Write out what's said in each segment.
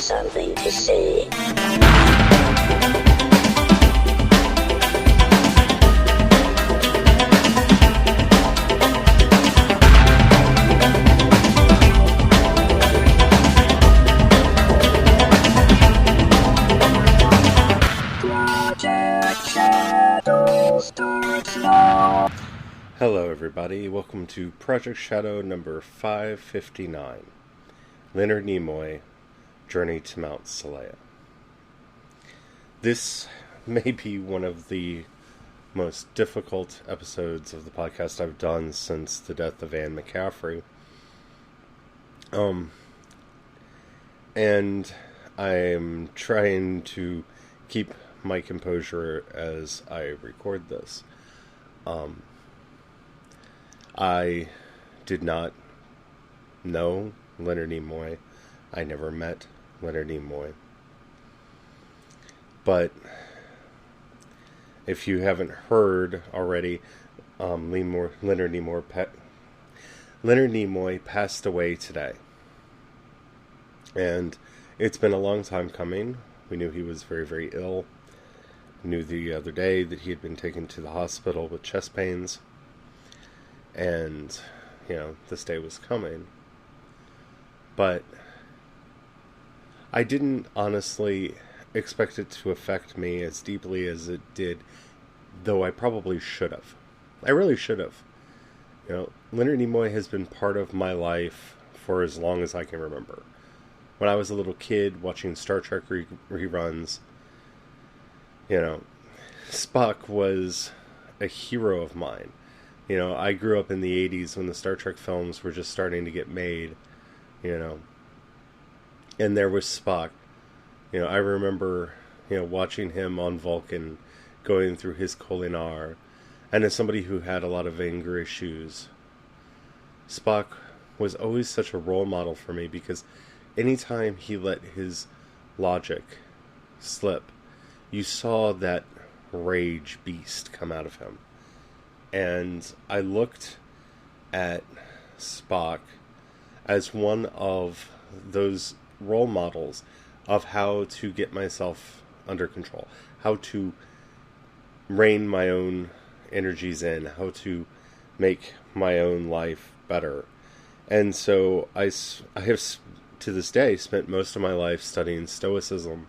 something to say. Hello everybody, welcome to Project Shadow number 559, Leonard Nimoy, Journey to Mount Seleya. This may be one of the most difficult episodes of the podcast I've done since the death of Anne McCaffrey. And I'm trying to keep my composure as I record this. I did not know Leonard Nimoy. I never met Leonard Nimoy. But if you haven't heard already, Leonard Nimoy passed away today. And it's been a long time coming. We knew he was very, very ill. We knew the other day that he had been taken to the hospital with chest pains. And, this day was coming. But I didn't honestly expect it to affect me as deeply as it did, though I probably should have. I really should have. Leonard Nimoy has been part of my life for as long as I can remember. When I was a little kid watching Star Trek reruns, Spock was a hero of mine. I grew up in the 80s when the Star Trek films were just starting to get made, and there was Spock. I remember, watching him on Vulcan, going through his Kolinar, and as somebody who had a lot of anger issues, Spock was always such a role model for me because anytime he let his logic slip, you saw that rage beast come out of him. And I looked at Spock as one of those role models of how to get myself under control, how to rein my own energies in, how to make my own life better. And so I have, to this day, spent most of my life studying Stoicism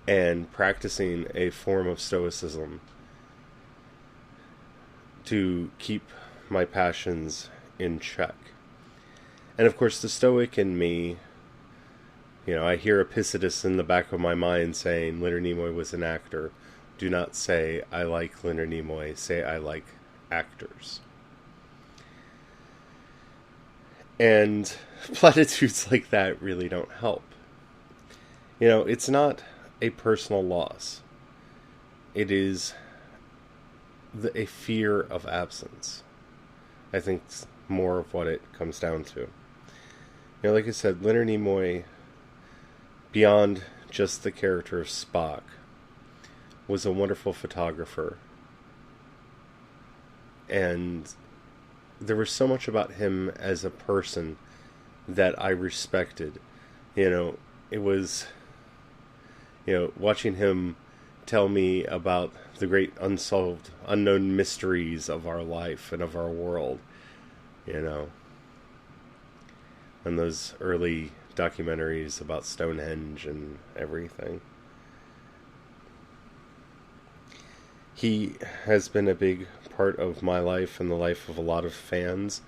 and practicing a form of Stoicism to keep my passions in check. And of course, the Stoic in me, I hear Epictetus in the back of my mind saying Leonard Nimoy was an actor. Do not say, I like Leonard Nimoy. Say, I like actors. And platitudes like that really don't help. It's not a personal loss. It is a fear of absence. I think it's more of what it comes down to. Like I said, Leonard Nimoy, beyond just the character of Spock, was a wonderful photographer. And there was so much about him as a person that I respected. It was, watching him tell me about the great unsolved, unknown mysteries of our life and of our world, and those early documentaries about Stonehenge and everything. He has been a big part of my life and the life of a lot of fans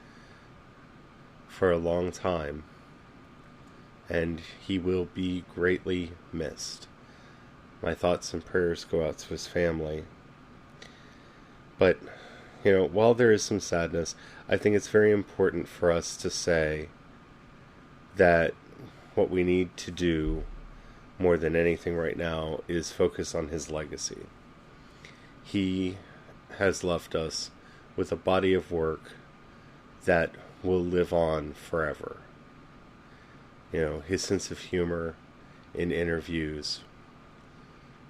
for a long time, and he will be greatly missed. My thoughts and prayers go out to his family. But, while there is some sadness, I think it's very important for us to say that what we need to do more than anything right now is focus on his legacy. He has left us with a body of work that will live on forever. His sense of humor in interviews,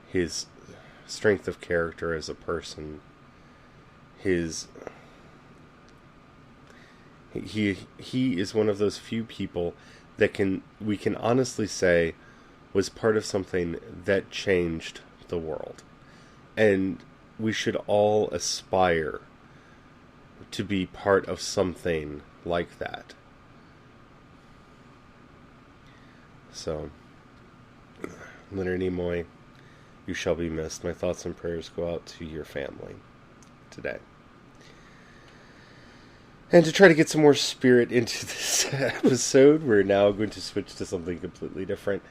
his strength of character as a person, he is one of those few people that we can honestly say was part of something that changed the world. And we should all aspire to be part of something like that. So, Leonard Nimoy, you shall be missed. My thoughts and prayers go out to your family today. And to try to get some more spirit into this episode, we're now going to switch to something completely different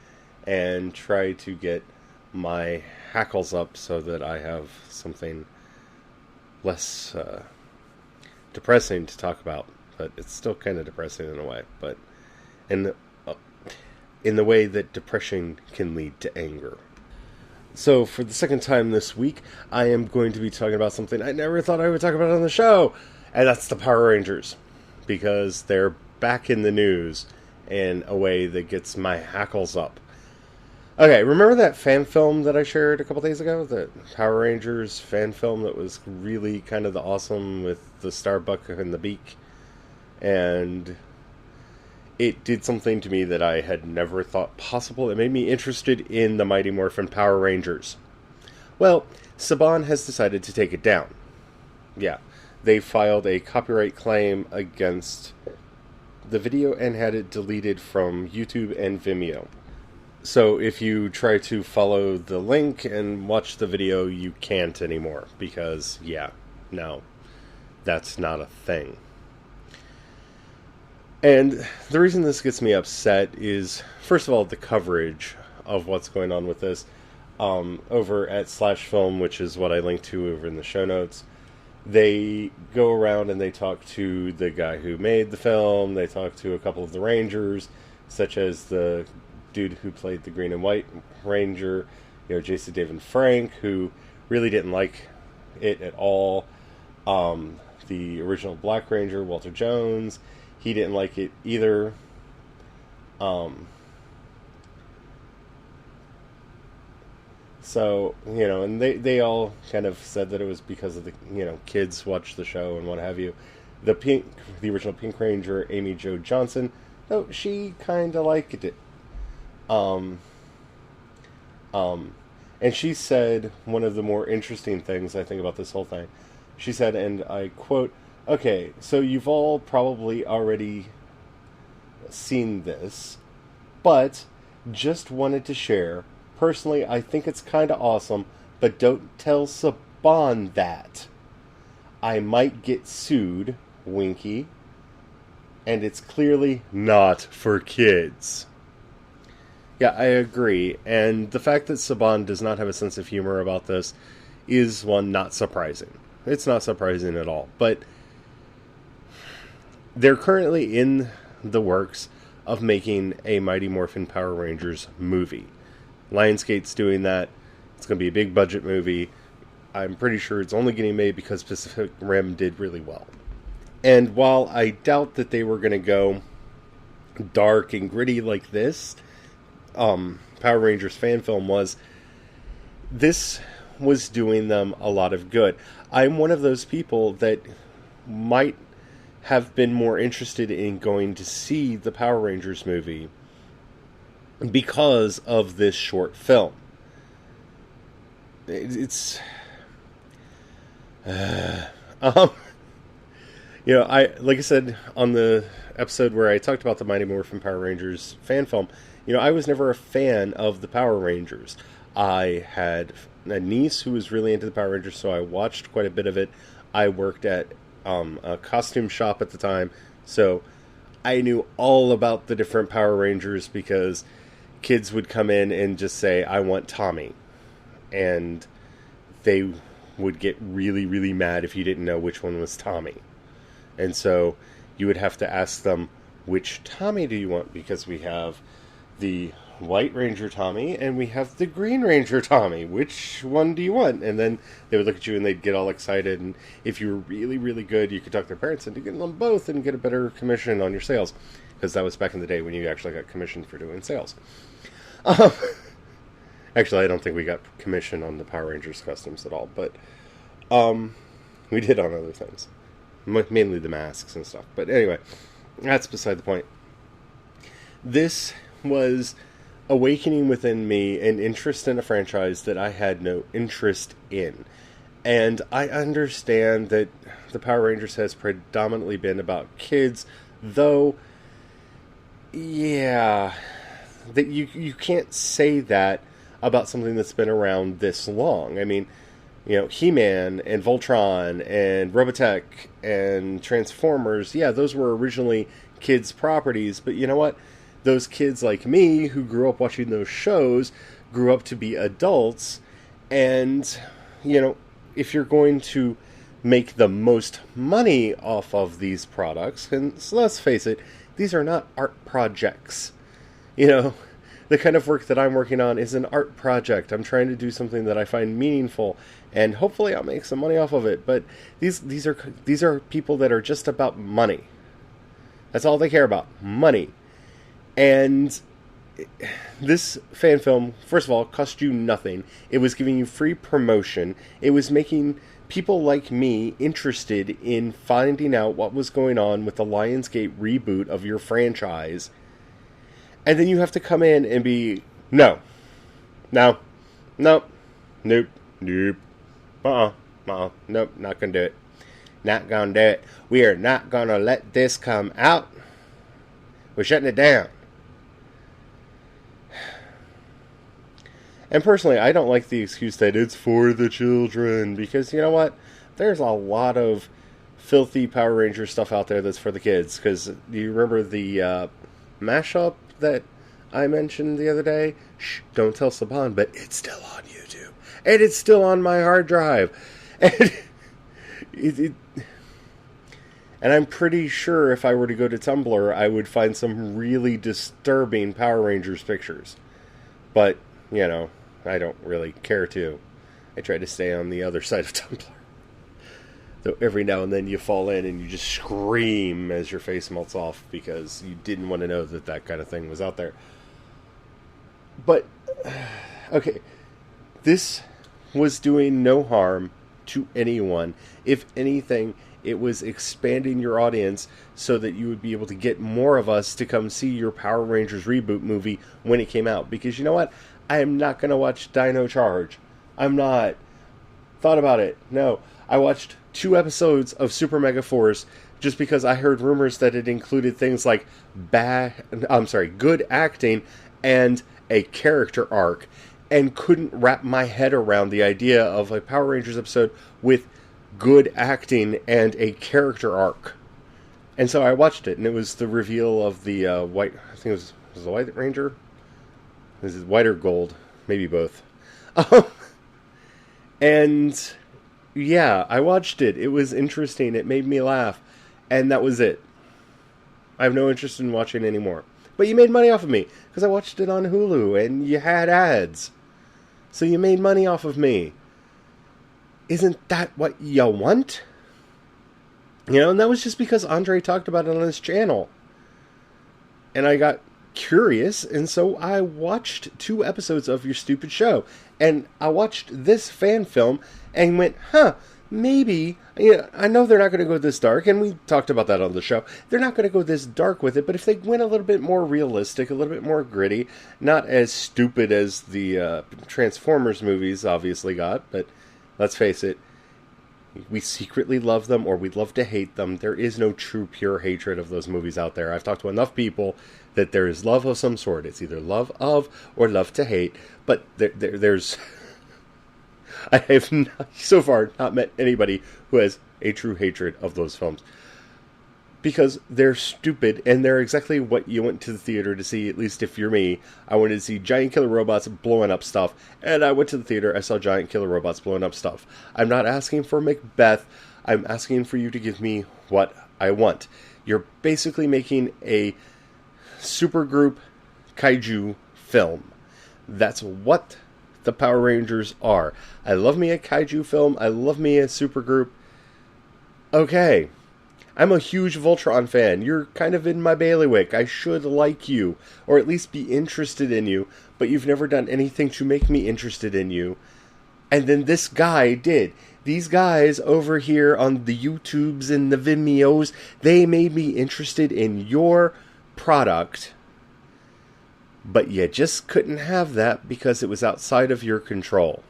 and try to get my hackles up so that I have something less depressing to talk about. But it's still kind of depressing in a way, but in the way that depression can lead to anger. So for the second time this week, I am going to be talking about something I never thought I would talk about on the show, and that's the Power Rangers, because they're back in the news in a way that gets my hackles up. Okay, remember that fan film that I shared a couple days ago? The Power Rangers fan film that was really kind of the awesome with the Starbuck and the beak? And it did something to me that I had never thought possible. It made me interested in the Mighty Morphin Power Rangers. Well, Saban has decided to take it down. Yeah, they filed a copyright claim against the video and had it deleted from YouTube and Vimeo. So if you try to follow the link and watch the video, you can't anymore. Because, yeah, no, that's not a thing. And the reason this gets me upset is, first of all, the coverage of what's going on with this. Over at Slash Film, which is what I linked to over in the show notes, they go around and they talk to the guy who made the film. They talk to a couple of the Rangers, such as the dude who played the Green and White Ranger, Jason David Frank, who really didn't like it at all. The original Black Ranger, Walter Jones, he didn't like it either. So, and they all kind of said that it was because of the, kids watch the show and what have you. The original Pink Ranger, Amy Jo Johnson, though, she kind of liked it. And she said one of the more interesting things I think about this whole thing. She said, and I quote, "Okay, so you've all probably already seen this, but just wanted to share. Personally, I think it's kind of awesome, but don't tell Saban that. I might get sued, winky, and it's clearly not for kids." Yeah, I agree, and the fact that Saban does not have a sense of humor about this is, one, not surprising. It's not surprising at all, but they're currently in the works of making a Mighty Morphin Power Rangers movie. Lionsgate's doing that. It's going to be a big budget movie. I'm pretty sure it's only getting made because Pacific Rim did really well. And while I doubt that they were going to go dark and gritty like this, Power Rangers fan film was, this was doing them a lot of good. I'm one of those people that might have been more interested in going to see the Power Rangers movie because of this short film. It's like I said on the episode where I talked about the Mighty Morphin Power Rangers fan film, I was never a fan of the Power Rangers. I had a niece who was really into the Power Rangers, so I watched quite a bit of it. I worked at a costume shop at the time, so I knew all about the different Power Rangers because kids would come in and just say, "I want Tommy." And they would get really, really mad if you didn't know which one was Tommy. And so you would have to ask them, which Tommy do you want? Because we have the White Ranger Tommy and we have the Green Ranger Tommy. Which one do you want? And then they would look at you and they'd get all excited. And if you were really, really good, you could talk their parents into getting them both and get a better commission on your sales. Because that was back in the day when you actually got commissioned for doing sales. Actually, I don't think we got commission on the Power Rangers costumes at all. But we did on other things. Mainly the masks and stuff. But anyway, that's beside the point. This was awakening within me an interest in a franchise that I had no interest in. And I understand that the Power Rangers has predominantly been about kids, though, yeah, that you can't say that about something that's been around this long. I mean, He-Man and Voltron and Robotech and Transformers, yeah, those were originally kids' properties, but you know what? Those kids like me who grew up watching those shows grew up to be adults, and, if you're going to make the most money off of these products, and so let's face it, these are not art projects. The kind of work that I'm working on is an art project. I'm trying to do something that I find meaningful, and hopefully I'll make some money off of it. But these are people that are just about money. That's all they care about, money. And this fan film, first of all, cost you nothing. It was giving you free promotion. It was making people like me interested in finding out what was going on with the Lionsgate reboot of your franchise. And then you have to come in and be, nope, nope, not gonna do it. Not gonna do it. We are not gonna let this come out. We're shutting it down. And personally, I don't like the excuse that it's for the children, because you know what? There's a lot of filthy Power Ranger stuff out there that's for the kids. Because do you remember the mashup that I mentioned the other day? Shh, don't tell Saban, but it's still on YouTube. And it's still on my hard drive. And and I'm pretty sure if I were to go to Tumblr, I would find some really disturbing Power Rangers pictures. But, I don't really care to. I try to stay on the other side of Tumblr. Though every now and then you fall in and you just scream as your face melts off because you didn't want to know that kind of thing was out there. But, okay, this was doing no harm to anyone. If anything, it was expanding your audience so that you would be able to get more of us to come see your Power Rangers reboot movie when it came out. Because you know what? I am not going to watch Dino Charge. I'm not. Thought about it. No. I watched 2 episodes of Super Mega Force just because I heard rumors that it included things like good acting and a character arc, and couldn't wrap my head around the idea of a Power Rangers episode with good acting and a character arc. And so I watched it, and it was the reveal of the white, I think it was the White Ranger? This is white or gold, maybe both. And yeah, I watched it. It was interesting. It made me laugh. And that was it. I have no interest in watching anymore. But you made money off of me, because I watched it on Hulu, and you had ads. So you made money off of me. Isn't that what you want? And that was just because Andre talked about it on his channel. And I got curious, and so I watched 2 episodes of your stupid show. And I watched this fan film and went, maybe, I know they're not going to go this dark, and we talked about that on the show. They're not going to go this dark with it, but if they went a little bit more realistic, a little bit more gritty, not as stupid as the Transformers movies obviously got, but let's face it, we secretly love them, or we love to hate them. There is no true, pure hatred of those movies out there. I've talked to enough people that there is love of some sort. It's either love of or love to hate, but there's... I have so far not met anybody who has a true hatred of those films. Because they're stupid, and they're exactly what you went to the theater to see, at least if you're me. I wanted to see giant killer robots blowing up stuff, and I went to the theater, I saw giant killer robots blowing up stuff. I'm not asking for Macbeth, I'm asking for you to give me what I want. You're basically making a supergroup kaiju film. That's what the Power Rangers are. I love me a kaiju film, I love me a supergroup. Okay. I'm a huge Voltron fan. You're kind of in my bailiwick. I should like you, or at least be interested in you, but you've never done anything to make me interested in you. And then this guy did. These guys over here on the YouTubes and the Vimeos, they made me interested in your product. But you just couldn't have that because it was outside of your control.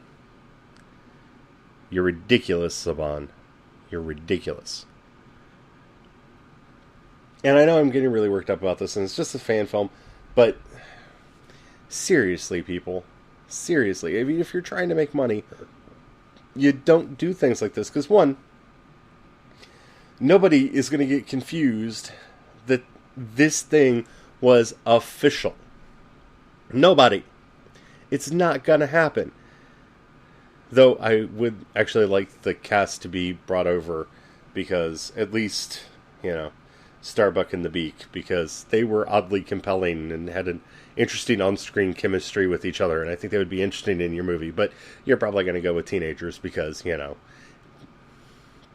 You're ridiculous, Saban. You're ridiculous. And I know I'm getting really worked up about this, and it's just a fan film, but seriously, people. Seriously. I mean, if you're trying to make money, you don't do things like this. Because, one, nobody is going to get confused that this thing was official. Nobody. It's not going to happen. Though I would actually like the cast to be brought over because at least, Starbuck and the Beak, because they were oddly compelling and had an interesting on-screen chemistry with each other, and I think they would be interesting in your movie. But you're probably going to go with teenagers because,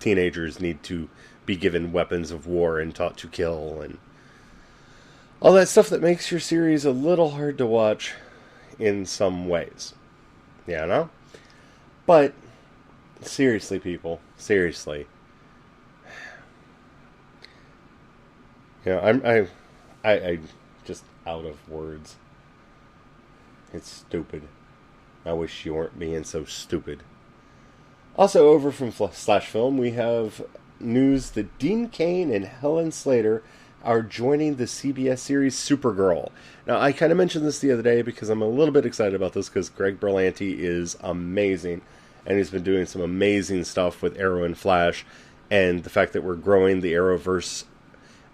teenagers need to be given weapons of war and taught to kill and all that stuff that makes your series a little hard to watch in some ways. But seriously, people, seriously. I'm just out of words. It's stupid. I wish you weren't being so stupid. Also, over from Slash Film, we have news that Dean Cain and Helen Slater are joining the CBS series Supergirl. Now, I kind of mentioned this the other day because I'm a little bit excited about this because Greg Berlanti is amazing, and he's been doing some amazing stuff with Arrow and Flash, and the fact that we're growing the Arrowverse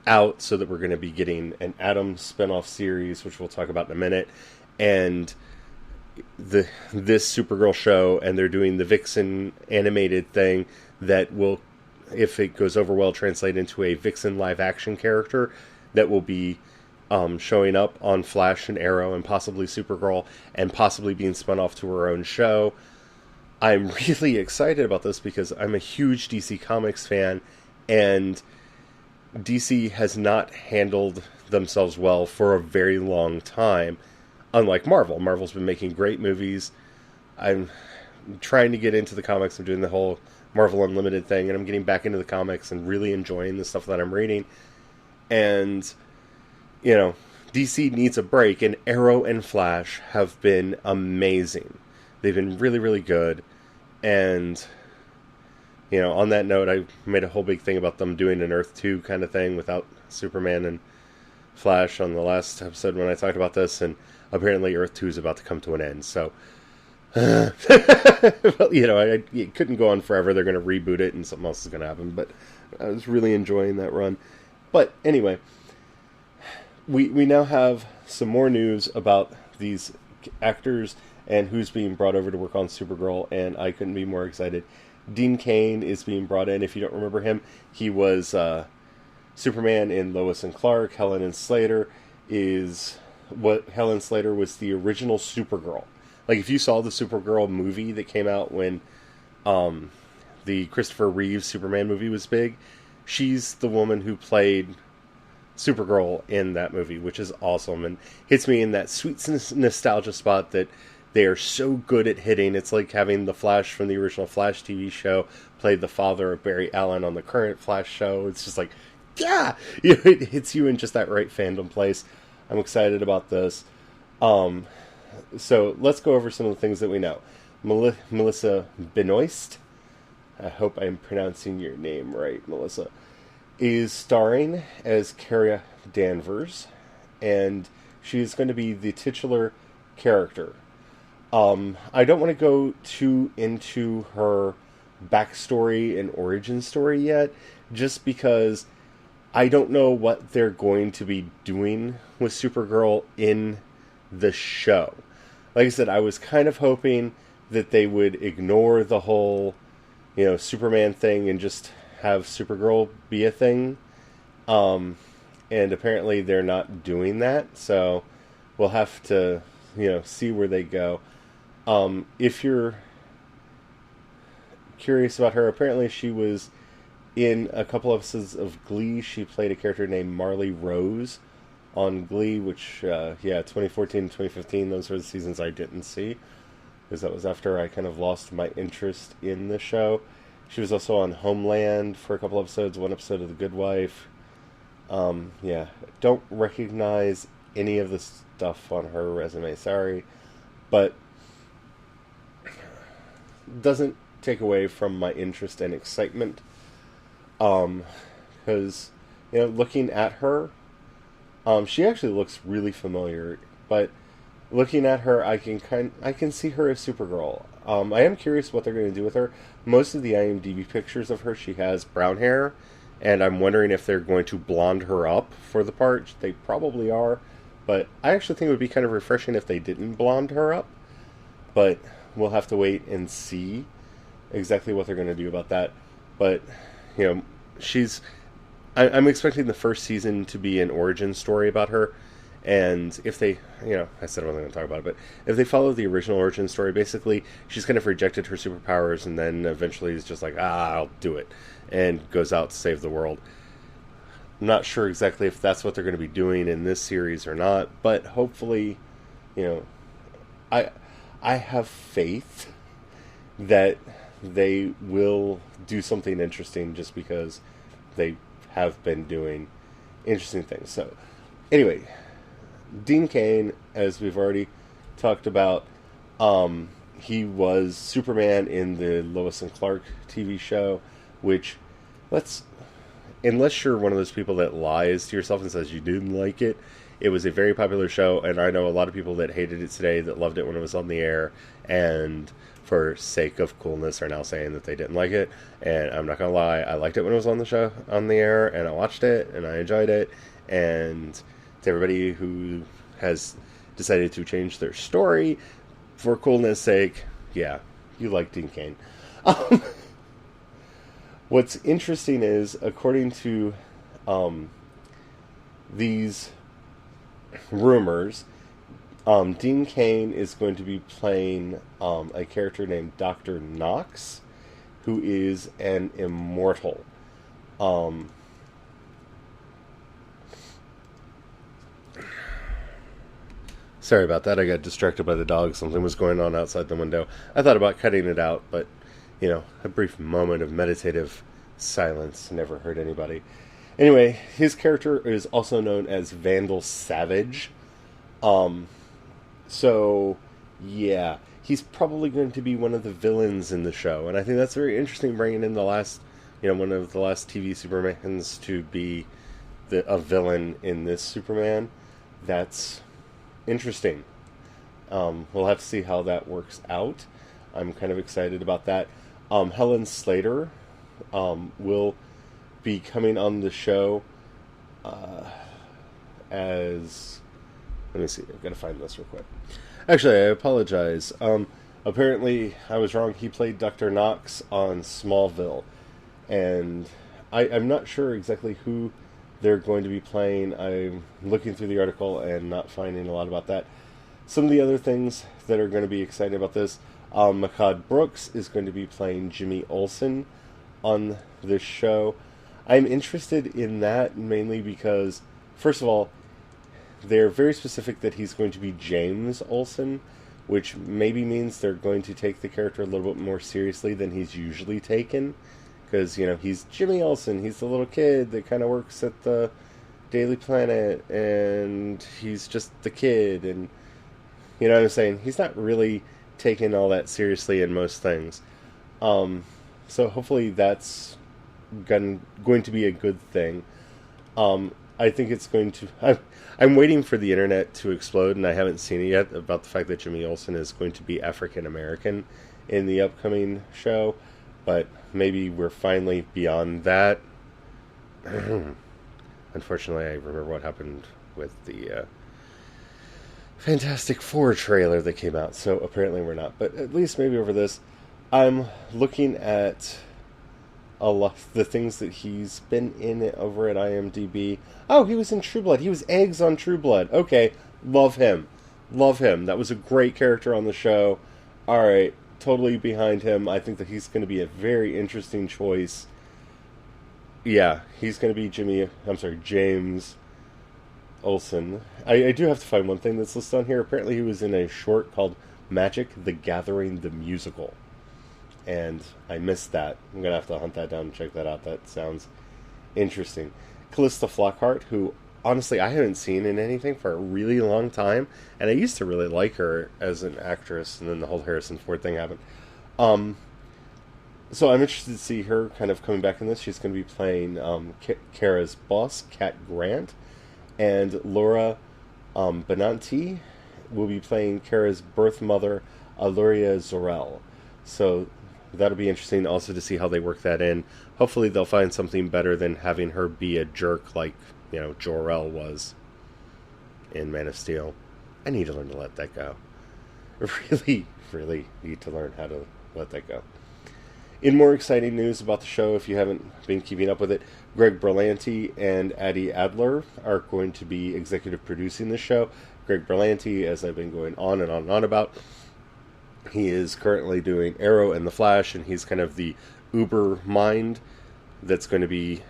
out so that we're going to be getting an Atom spinoff series, which we'll talk about in a minute, and this Supergirl show, and they're doing the Vixen animated thing that will, if it goes over well, translate into a Vixen live action character that will be showing up on Flash and Arrow and possibly Supergirl and possibly being spun off to her own show. I'm really excited about this because I'm a huge DC Comics fan, and DC has not handled themselves well for a very long time, unlike Marvel. Marvel's been making great movies. I'm trying to get into the comics. I'm doing the whole Marvel Unlimited thing, and I'm getting back into the comics and really enjoying the stuff that I'm reading. And, DC needs a break, and Arrow and Flash have been amazing. They've been really, really good. And, on that note, I made a whole big thing about them doing an Earth 2 kind of thing without Superman and Flash on the last episode when I talked about this, and apparently Earth 2 is about to come to an end, so well, it couldn't go on forever. They're going to reboot it and something else is going to happen, but I was really enjoying that run. But anyway, we now have some more news about these actors and who's being brought over to work on Supergirl, and I couldn't be more excited. Dean Cain is being brought in. If you don't remember him, he was Superman in Lois and Clark. Helen Slater was the original Supergirl. Like, if you saw the Supergirl movie that came out when the Christopher Reeves Superman movie was big, she's the woman who played Supergirl in that movie, which is awesome and hits me in that sweet nostalgia spot that they are so good at hitting. It's like having the Flash from the original Flash TV show play the father of Barry Allen on the current Flash show. It's just like, yeah! It hits you in just that right fandom place. I'm excited about this. So let's go over some of the things that we know. Melissa Benoist, I hope I'm pronouncing your name right, Melissa, is starring as Kara Danvers, and she's going to be the titular character. I don't want to go too into her backstory and origin story yet, just because I don't know what they're going to be doing with Supergirl in the show. Like I said, I was kind of hoping that they would ignore the whole, Superman thing and just have Supergirl be a thing. And apparently they're not doing that, so we'll have to, see where they go. If you're curious about her, apparently she was in a couple episodes of Glee. She played a character named Marley Rose on Glee, which, 2014 and 2015, those were the seasons I didn't see, because that was after I kind of lost my interest in the show. She was also on Homeland for a couple episodes, one episode of The Good Wife. Don't recognize any of the stuff on her resume. Sorry, but doesn't take away from my interest and excitement. Because looking at her, she actually looks really familiar. But looking at her, I can see her as Supergirl. I am curious what they're going to do with her. Most of the IMDb pictures of her, she has brown hair, and I'm wondering if they're going to blonde her up for the part. They probably are, but I actually think it would be kind of refreshing if they didn't blonde her up. But we'll have to wait and see exactly what they're going to do about that. But I'm expecting the first season to be an origin story about her. And if they, I said I wasn't going to talk about it, but if they follow the original origin story, basically she's kind of rejected her superpowers and then eventually is just like, I'll do it, and goes out to save the world. I'm not sure exactly if that's what they're going to be doing in this series or not, but hopefully, I have faith that they will do something interesting just because they have been doing interesting things. So, anyway, Dean Cain, as we've already talked about, he was Superman in the Lois and Clark TV show, which, unless you're one of those people that lies to yourself and says you didn't like it, it was a very popular show, and I know a lot of people that hated it today that loved it when it was on the air, and for sake of coolness are now saying that they didn't like it. And I'm not gonna lie, I liked it when it was on the air, and I watched it, and I enjoyed it. And to everybody who has decided to change their story for coolness sake, yeah, you like Dean Cain. What's interesting is, according to these rumors, Dean Cain is going to be playing a character named Dr. Knox, who is an immortal. Sorry about that. I got distracted by the dog. Something was going on outside the window. I thought about cutting it out, but, a brief moment of meditative silence never hurt anybody. Anyway, his character is also known as Vandal Savage. So, yeah, he's probably going to be one of the villains in the show. And I think that's very interesting, bringing in the last, one of the last TV Supermans to be a villain in this Superman. That's interesting. We'll have to see how that works out. I'm kind of excited about that. Helen Slater will be coming on the show as... Let me see, I've got to find this real quick. Actually, I apologize. Apparently, I was wrong. He played Dr. Knox on Smallville. And I'm not sure exactly who they're going to be playing. I'm looking through the article and not finding a lot about that. Some of the other things that are going to be exciting about this, Makad Brooks is going to be playing Jimmy Olsen on this show. I'm interested in that mainly because, first of all, they're very specific that he's going to be James Olsen, which maybe means they're going to take the character a little bit more seriously than he's usually taken. Because, he's Jimmy Olsen. He's the little kid that kind of works at the Daily Planet, and he's just the kid. And, you know what I'm saying? He's not really taken all that seriously in most things. So hopefully that's going to be a good thing. I think it's going to... I'm waiting for the internet to explode, and I haven't seen it yet, about the fact that Jimmy Olsen is going to be African American in the upcoming show. But maybe we're finally beyond that. Unfortunately, I remember what happened with the Fantastic Four trailer that came out, so apparently we're not. But at least maybe over this, I'm looking at a lot the things that he's been in over at IMDb. Oh, he was in True Blood. He was Eggs on True Blood. Okay, love him. Love him. That was a great character on the show. Alright, totally behind him. I think that he's going to be a very interesting choice. Yeah, he's going to be James Olsen. I do have to find one thing that's listed on here. Apparently he was in a short called Magic: The Gathering, the Musical. And I missed that. I'm going to have to hunt that down and check that out. That sounds interesting. Callista Flockhart, who honestly, I haven't seen in anything for a really long time, and I used to really like her as an actress, and then the whole Harrison Ford thing happened. Um, so I'm interested to see her kind of coming back in this. She's going to be playing Kara's boss, Cat Grant, and Laura Benanti will be playing Kara's birth mother, Aluria Zorel. So that'll be interesting also to see how they work that in. Hopefully they'll find something better than having her be a jerk like, Jor-El was in Man of Steel. I need to learn to let that go. I really, really need to learn how to let that go. In more exciting news about the show, if you haven't been keeping up with it, Greg Berlanti and Addie Adler are going to be executive producing the show. Greg Berlanti, as I've been going on and on and on about, he is currently doing Arrow and The Flash, and he's kind of the uber mind that's going to be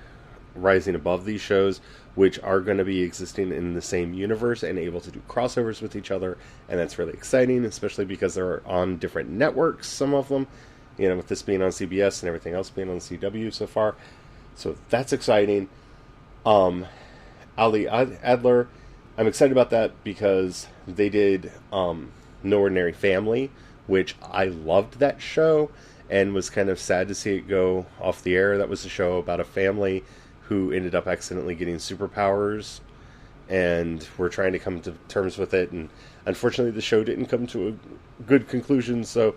rising above these shows, which are going to be existing in the same universe and able to do crossovers with each other. And that's really exciting, especially because they're on different networks, some of them, with this being on CBS and everything else being on CW so far. So that's exciting. Ali Adler, I'm excited about that because they did No Ordinary Family, which I loved that show and was kind of sad to see it go off the air. That was a show about a family who ended up accidentally getting superpowers and were trying to come to terms with it. And unfortunately, the show didn't come to a good conclusion, so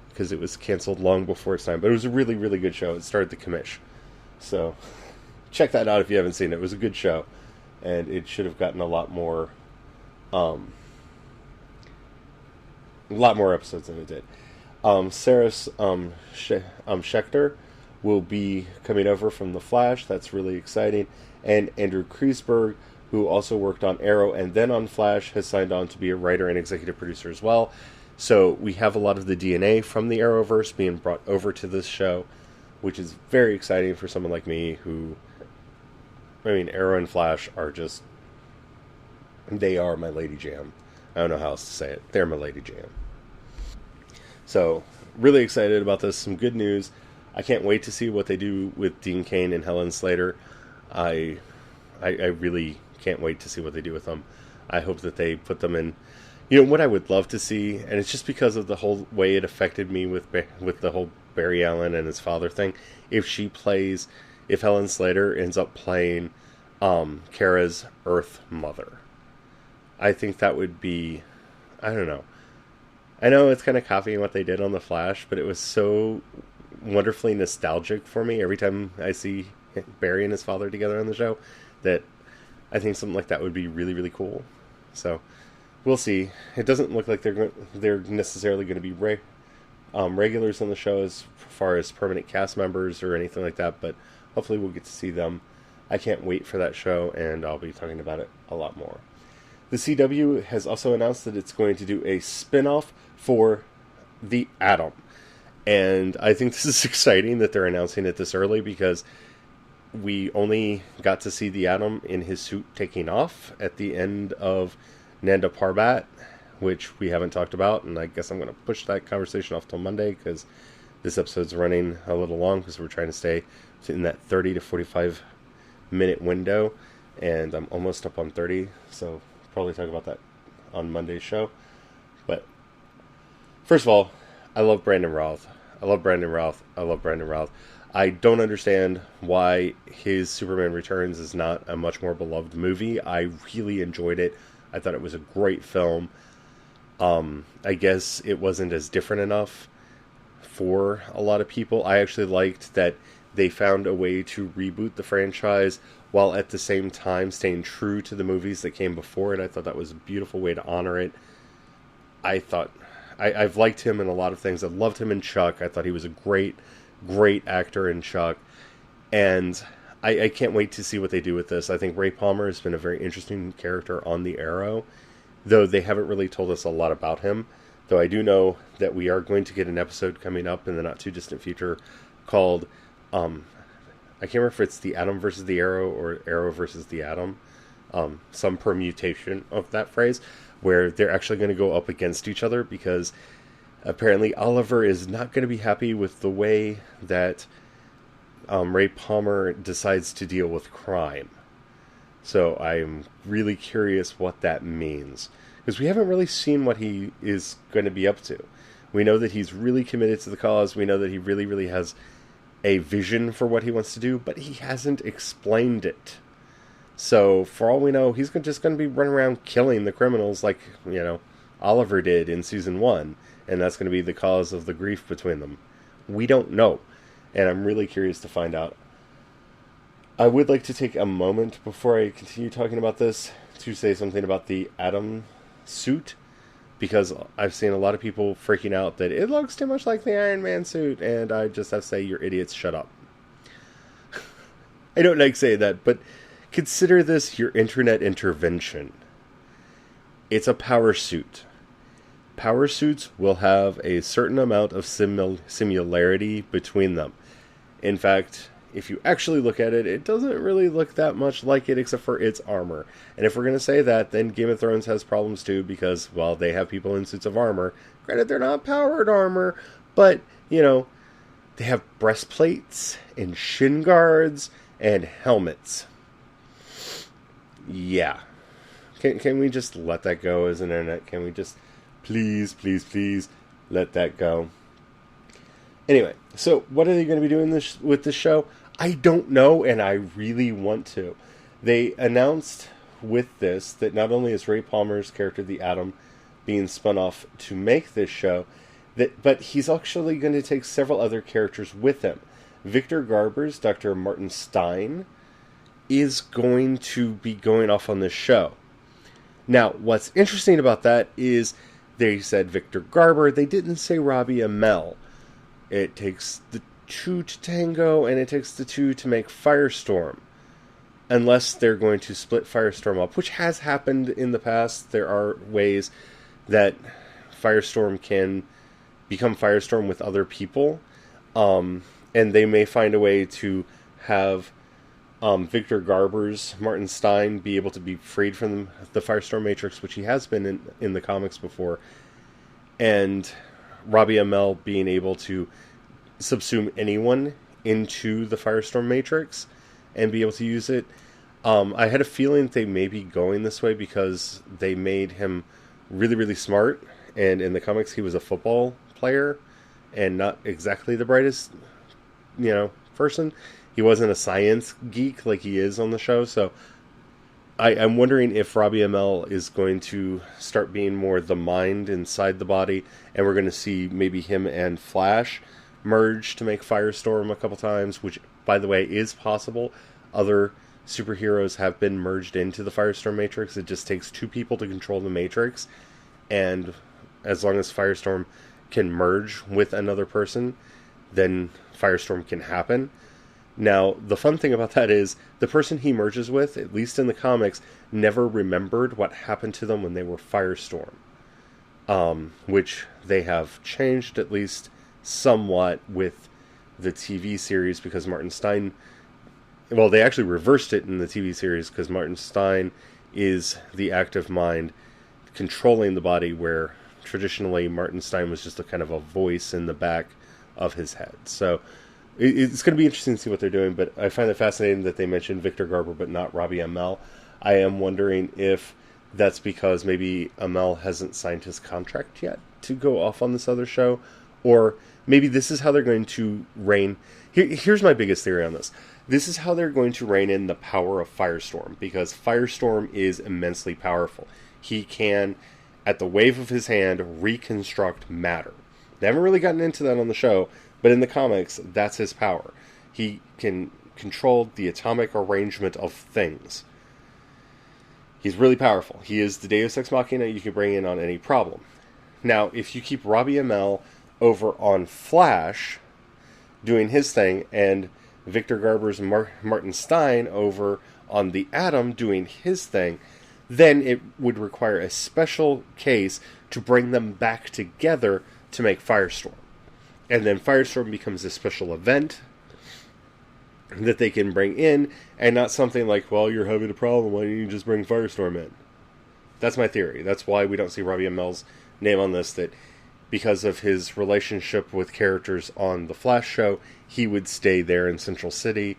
because it was canceled long before its time. But it was a really, really good show. It starred the Commish. So check that out if you haven't seen it. It was a good show. And it should have gotten a lot more episodes than it did. Sarah Schechter will be coming over from The Flash. That's really exciting. And Andrew Kreisberg, who also worked on Arrow and then on Flash, has signed on to be a writer and executive producer as well. So we have a lot of the DNA from the Arrowverse being brought over to this show, which is very exciting for someone like me who, Arrow and Flash are just, they are my lady jam. I don't know how else to say it. They're my lady jam. So, really excited about this. Some good news. I can't wait to see what they do with Dean Cain and Helen Slater. I really can't wait to see what they do with them. I hope that they put them in. What I would love to see, and it's just because of the whole way it affected me with the whole Barry Allen and his father thing. If Helen Slater ends up playing Kara's Earth mother, I think that would be, I don't know. I know it's kind of copying what they did on The Flash, but it was so wonderfully nostalgic for me every time I see Barry and his father together on the show that I think something like that would be really, really cool. So we'll see. It doesn't look like they're necessarily going to be regulars on the show as far as permanent cast members or anything like that, but hopefully we'll get to see them. I can't wait for that show, and I'll be talking about it a lot more. The CW has also announced that it's going to do a spin-off for The Atom. And I think this is exciting that they're announcing it this early because we only got to see the Atom in his suit taking off at the end of Nanda Parbat, which we haven't talked about, and I guess I'm going to push that conversation off till Monday because this episode's running a little long because we're trying to stay in that 30 to 45 minute window, and I'm almost up on 30, so probably talk about that on Monday's show. But first of all, I love Brandon Routh. I don't understand why his Superman Returns is not a much more beloved movie. I really enjoyed it. I thought it was a great film. I guess it wasn't as different enough for a lot of people. I actually liked that they found a way to reboot the franchise while at the same time staying true to the movies that came before it. I thought that was a beautiful way to honor it. I've liked him in a lot of things. I loved him in Chuck. I thought he was a great actor in Chuck. And I can't wait to see what they do with this. I think Ray Palmer has been a very interesting character on the Arrow, though they haven't really told us a lot about him. Though I do know that we are going to get an episode coming up in the not too distant future called, I can't remember if it's The Atom versus the Arrow or Arrow versus the Atom, some permutation of that phrase, where they're actually going to go up against each other because apparently Oliver is not going to be happy with the way that Ray Palmer decides to deal with crime. So I'm really curious what that means. Because we haven't really seen what he is going to be up to. We know that he's really committed to the cause. We know that he really, really has a vision for what he wants to do, but he hasn't explained it. So, for all we know, he's just going to be running around killing the criminals like, Oliver did in season 1. And that's going to be the cause of the grief between them. We don't know. And I'm really curious to find out. I would like to take a moment before I continue talking about this to say something about the Atom suit. Because I've seen a lot of people freaking out that it looks too much like the Iron Man suit. And I just have to say, you're idiots, shut up. I don't like saying that, but consider this your internet intervention. It's a power suit. Power suits will have a certain amount of similarity between them. In fact, if you actually look at it, it doesn't really look that much like it except for its armor. And if we're going to say that, then Game of Thrones has problems too because, well, they have people in suits of armor. Granted, they're not powered armor, but, they have breastplates and shin guards and helmets. Yeah. Can we just let that go as an internet? Can we just please let that go? Anyway, so what are they going to be doing with this show? I don't know, and I really want to. They announced with this that not only is Ray Palmer's character, the Atom, being spun off to make this show, but he's actually going to take several other characters with him. Victor Garber's Dr. Martin Stein is going to be going off on this show. Now, what's interesting about that is they said Victor Garber. They didn't say Robbie Amell. It takes the two to tango, and it takes the two to make Firestorm. Unless they're going to split Firestorm up, which has happened in the past. There are ways that Firestorm can become Firestorm with other people. And they may find a way to have Victor Garber's Martin Stein be able to be freed from the Firestorm Matrix, which he has been in the comics before. And Robbie Amell being able to subsume anyone into the Firestorm Matrix and be able to use it. I had a feeling that they may be going this way because they made him really, really smart. And in the comics, he was a football player and not exactly the brightest, person. He wasn't a science geek like he is on the show. So I'm wondering if Robbie Amell is going to start being more the mind inside the body. And we're going to see maybe him and Flash merge to make Firestorm a couple times, which, by the way, is possible. Other superheroes have been merged into the Firestorm Matrix. It just takes two people to control the Matrix. And as long as Firestorm can merge with another person, then Firestorm can happen. Now, the fun thing about that is the person he merges with, at least in the comics, never remembered what happened to them when they were Firestorm. Which they have changed at least somewhat with the TV series because Martin Stein... Well, they actually reversed it in the TV series because Martin Stein is the active mind controlling the body, where traditionally Martin Stein was just a kind of a voice in the back of his head. So it's going to be interesting to see what they're doing, but I find it fascinating that they mentioned Victor Garber but not Robbie Amell. I am wondering if that's because maybe Amell hasn't signed his contract yet to go off on this other show, or maybe this is how they're going to rein... Here's my biggest theory on this. This is how they're going to rein in the power of Firestorm, because Firestorm is immensely powerful. He can, at the wave of his hand, reconstruct matter. They haven't really gotten into that on the show, but in the comics, that's his power. He can control the atomic arrangement of things. He's really powerful. He is the Deus Ex Machina you can bring in on any problem. Now, if you keep Robbie Amell over on Flash doing his thing, and Victor Garber's Martin Stein over on the Atom doing his thing, then it would require a special case to bring them back together to make Firestorm. And then Firestorm becomes a special event that they can bring in, and not something like, well, you're having a problem, why don't you just bring Firestorm in? That's my theory. That's why we don't see Robbie Amell's name on this, that because of his relationship with characters on the Flash show, he would stay there in Central City.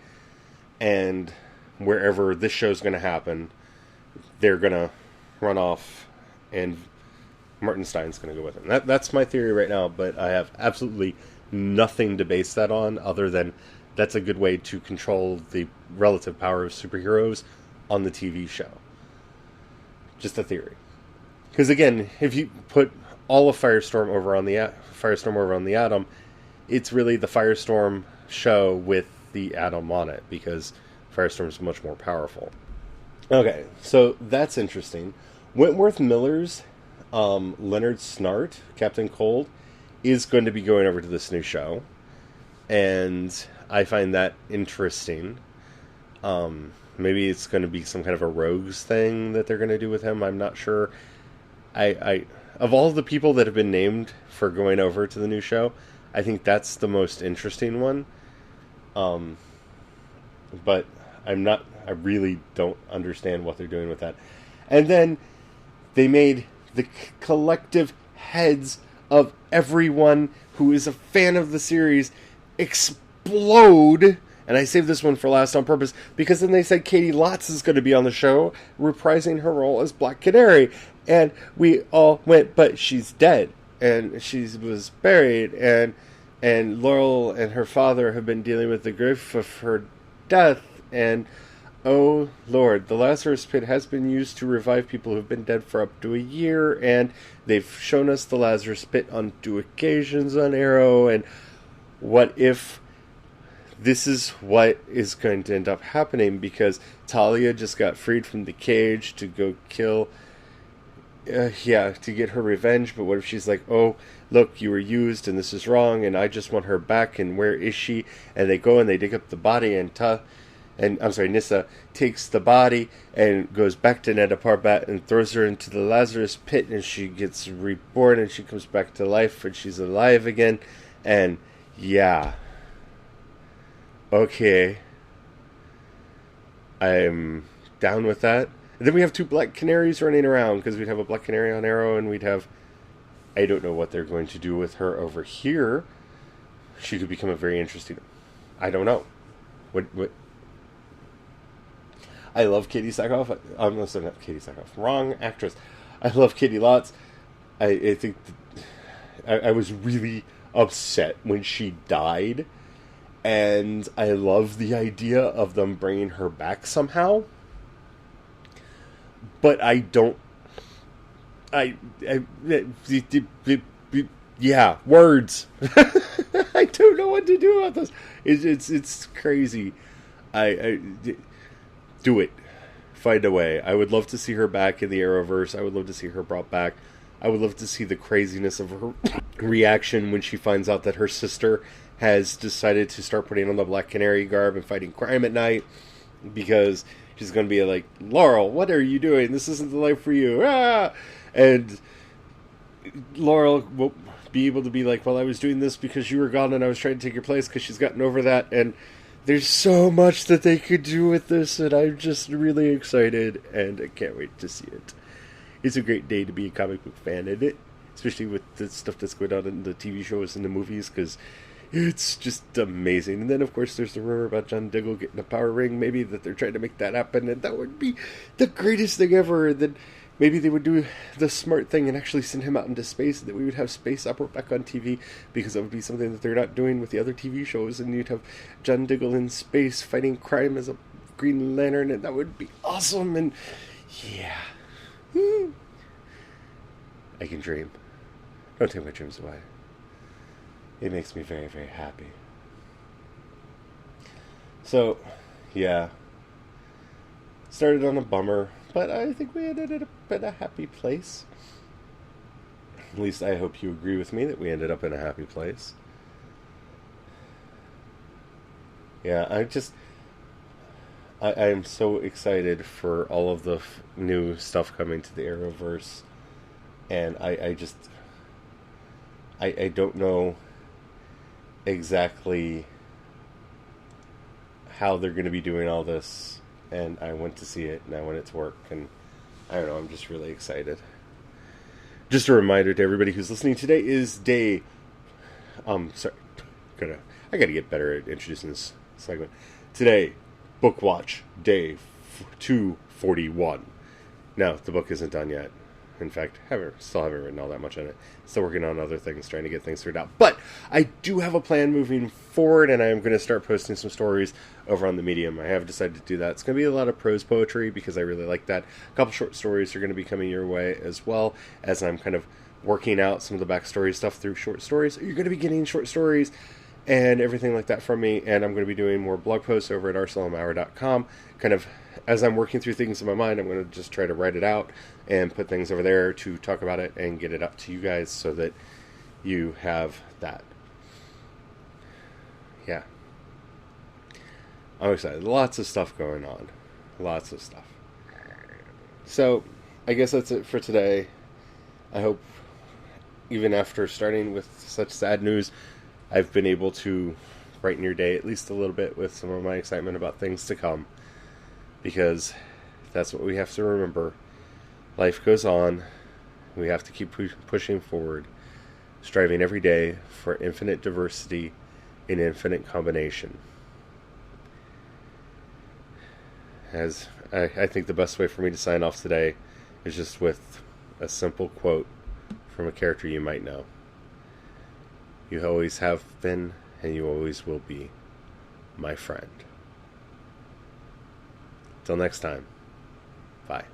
And wherever this show's going to happen, they're going to run off, and Martin Stein's going to go with him. That's my theory right now, but I have absolutely nothing to base that on other than that's a good way to control the relative power of superheroes on the TV show. Just a theory. Because again, if you put all of Firestorm over on the Atom, it's really the Firestorm show with the Atom on it, because Firestorm is much more powerful. Okay, so that's interesting. Wentworth Miller's Leonard Snart, Captain Cold, is going to be going over to this new show, and I find that interesting. Maybe it's going to be some kind of a Rogues thing that they're going to do with him. I'm not sure. I of all the people that have been named for going over to the new show, I think that's the most interesting one. But I really don't understand what they're doing with that. And then they made the collective heads of everyone who is a fan of the series explode. And I saved this one for last on purpose, because then they said Katie Lotz is going to be on the show, reprising her role as Black Canary. And we all went, but she's dead. And she was buried. And Laurel and her father have been dealing with the grief of her death. And, oh Lord, the Lazarus Pit has been used to revive people who've been dead for up to a year. And they've shown us the Lazarus Pit on 2 occasions on Arrow. And what if this is what is going to end up happening? Because Talia just got freed from the cage to go kill... to get her revenge. But what if she's like, oh, look, you were used and this is wrong and I just want her back, and where is she? And they go and they dig up the body, and Nyssa takes the body and goes back to Neda Parbat and throws her into the Lazarus Pit, and she gets reborn and she comes back to life and she's alive again. And yeah, okay, I'm down with that. And then we have 2 Black Canaries running around, because we'd have a Black Canary on Arrow, and we'd have... I don't know what they're going to do with her over here. She could become a very interesting... I don't know. What? I love Katie Sackhoff. I'm not Katie Sackhoff. Wrong actress. I love Katie Lotz. I think... I was really upset when she died. And I love the idea of them bringing her back somehow. But I don't... yeah, words. I don't know what to do about this. It's crazy. I do it. Find a way. I would love to see her back in the Arrowverse. I would love to see her brought back. I would love to see the craziness of her reaction when she finds out that her sister has decided to start putting on the Black Canary garb and fighting crime at night, because she's going to be like, Laurel, what are you doing? This isn't the life for you. Ah! And Laurel will be able to be like, well, I was doing this because you were gone and I was trying to take your place, because she's gotten over that. And there's so much that they could do with this, and I'm just really excited, and I can't wait to see it. It's a great day to be a comic book fan, isn't it? Especially with the stuff that's going on in the TV shows and the movies, because it's just amazing. And then, of course, there's the rumor about John Diggle getting a power ring. Maybe that they're trying to make that happen, and that would be the greatest thing ever. And then maybe they would do the smart thing and actually send him out into space, and that we would have space opera back on TV, because that would be something that they're not doing with the other TV shows. And you'd have John Diggle in space fighting crime as a Green Lantern, and that would be awesome. And yeah, I can dream. Don't take my dreams away. It makes me very, very happy. So, yeah. Started on a bummer, but I think we ended up in a happy place. At least I hope you agree with me that we ended up in a happy place. Yeah, I am so excited for all of the new stuff coming to the Arrowverse. And I don't know exactly how they're going to be doing all this, and I went to see it and I want it to work, and I don't know, I'm just really excited. Just a reminder to everybody who's listening, today is day I gotta get better at introducing this segment. Today Book Watch, day 241. No, the book isn't done yet. In fact, still haven't written all that much on it. Still working on other things, trying to get things figured out. But I do have a plan moving forward, and I am going to start posting some stories over on the Medium. I have decided to do that. It's going to be a lot of prose poetry because I really like that. A couple short stories are going to be coming your way as well, as I'm kind of working out some of the backstory stuff through short stories. You're going to be getting short stories and everything like that from me, and I'm going to be doing more blog posts over at arsenalhour.com. Kind of as I'm working through things in my mind, I'm going to just try to write it out and put things over there to talk about it and get it up to you guys so that you have that. Yeah. I'm excited. Lots of stuff going on. Lots of stuff. So, I guess that's it for today. I hope, even after starting with such sad news, I've been able to brighten your day at least a little bit with some of my excitement about things to come. Because that's what we have to remember. Life goes on. We have to keep pushing forward, striving every day for infinite diversity in infinite combination. As I think the best way for me to sign off today is just with a simple quote from a character you might know. You always have been, and you always will be, my friend. Till next time, bye.